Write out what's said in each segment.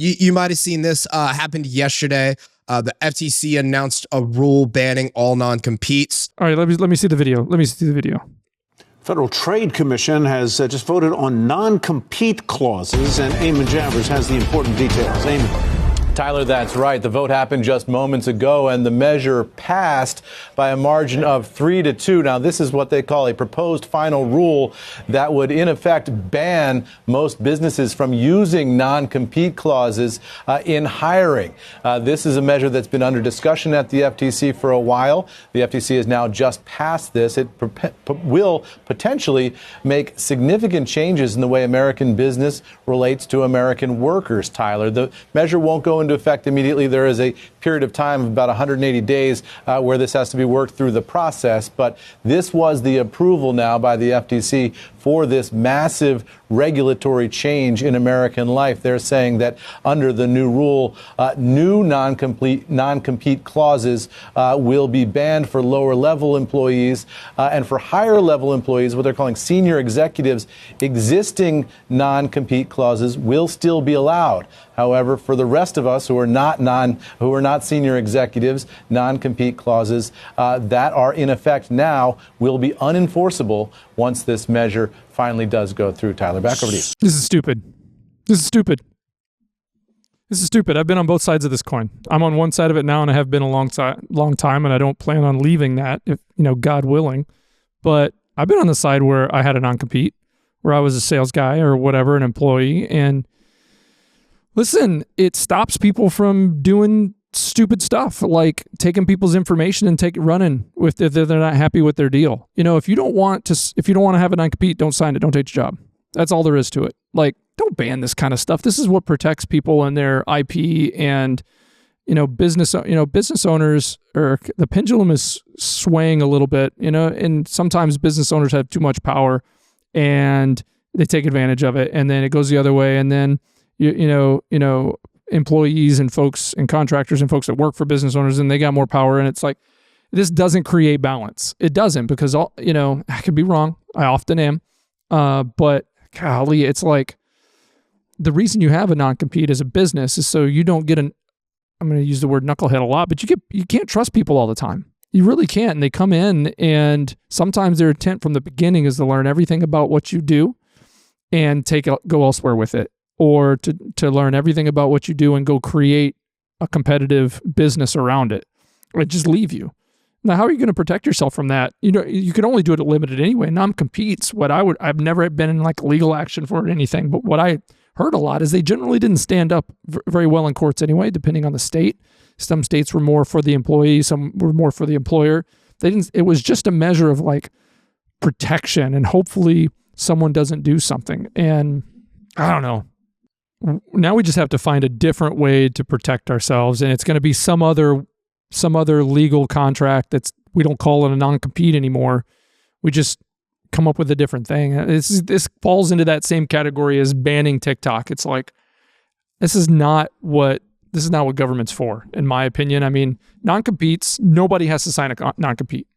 You might have seen this happened yesterday. The FTC announced a rule banning all non-competes. All right, let me see the video. Federal Trade Commission has just voted on non-compete clauses, and Eamon Javers has the important details. Eamon. Tyler, that's right. The vote happened just moments ago, and the measure passed by a margin of 3-2. Now, this is what they call a proposed final rule that would, in effect, ban most businesses from using non-compete clauses in hiring. This is a measure that's been under discussion at the FTC for a while. The FTC has now just passed this. It will potentially make significant changes in the way American business relates to American workers, Tyler. The measure won't go into effect immediately. There is a period of time of about 180 days where this has to be worked through the process. But this was the approval now by the FTC for this massive regulatory change in American life. They're saying that under the new rule, new non-compete clauses will be banned for lower level employees, and for higher level employees, what they're calling senior executives, existing non-compete clauses will still be allowed. However, for the rest of us who are not senior executives, non-compete clauses that are in effect now will be unenforceable once this measure finally does go through. Tyler, back over to you. This is stupid. I've been on both sides of this coin. I'm on one side of it now, and I have been a long time, and I don't plan on leaving that, if God willing. But I've been on the side where I had a non-compete, where I was a sales guy or whatever, an employee, and listen, it stops people from doing stupid stuff like taking people's information and running if they're not happy with their deal. If you don't want to have a non-compete, don't sign it. Don't take the job. That's all there is to it. Like, don't ban this kind of stuff. This is what protects people and their IP and business owners, or the pendulum is swaying a little bit, and sometimes business owners have too much power and they take advantage of it, and then it goes the other way, and then employees and folks and contractors and folks that work for business owners, and they got more power. And it's like, this doesn't create balance. It doesn't, because I could be wrong. I often am. But golly, it's like the reason you have a non-compete as a business is so you don't get I'm going to use the word knucklehead a lot, but you can't trust people all the time. You really can't. And they come in, and sometimes their intent from the beginning is to learn everything about what you do and go elsewhere with it, or to learn everything about what you do and go create a competitive business around it, or just leave you. Now, how are you going to protect yourself from that? You can only do it at limited anyway. Non-competes, I've never been in like legal action for it or anything, but what I heard a lot is they generally didn't stand up very well in courts anyway, depending on the state. Some states were more for the employee, some were more for the employer. It was just a measure of like protection, and hopefully someone doesn't do something. And I don't know. Now we just have to find a different way to protect ourselves, and it's going to be some other legal contract we don't call it a non-compete anymore. We just come up with a different thing. This falls into that same category as banning TikTok. It's like, this is not what government's for, in my opinion. I mean, non-competes, nobody has to sign a non-compete.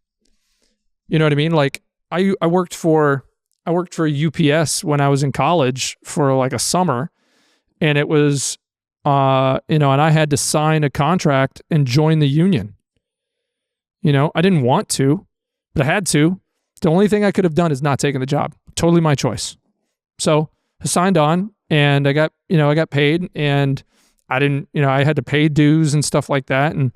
You know what I mean? Like, I worked for UPS when I was in college for like a summer. And it was, and I had to sign a contract and join the union. I didn't want to, but I had to. The only thing I could have done is not taking the job. Totally my choice. So I signed on, and I got paid, and I didn't, I had to pay dues and stuff like that. And,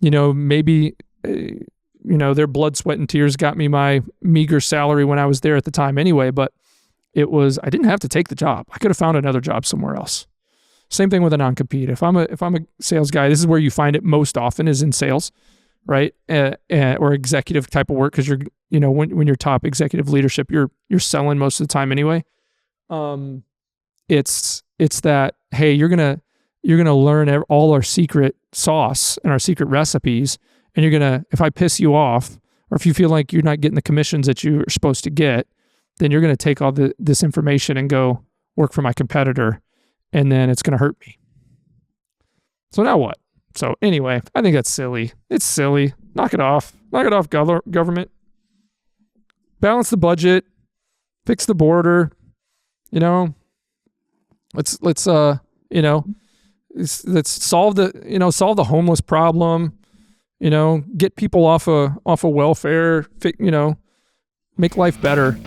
maybe, their blood, sweat, and tears got me my meager salary when I was there at the time anyway, but I didn't have to take the job. I could have found another job somewhere else. Same thing with a non-compete. If I'm a sales guy, this is where you find it most often, is in sales, right? Or executive type of work, because you're, when you're top executive leadership, you're selling most of the time anyway. It's that, hey, you're gonna learn all our secret sauce and our secret recipes, and if I piss you off, or if you feel like you're not getting the commissions that you're supposed to get, then you're going to take all this information and go work for my competitor, and then it's going to hurt me. So now what? So anyway, I think that's silly. It's silly. Knock it off. Knock it off, government. Balance the budget. Fix the border. Let's let's solve the homeless problem, get people off of welfare, make life better.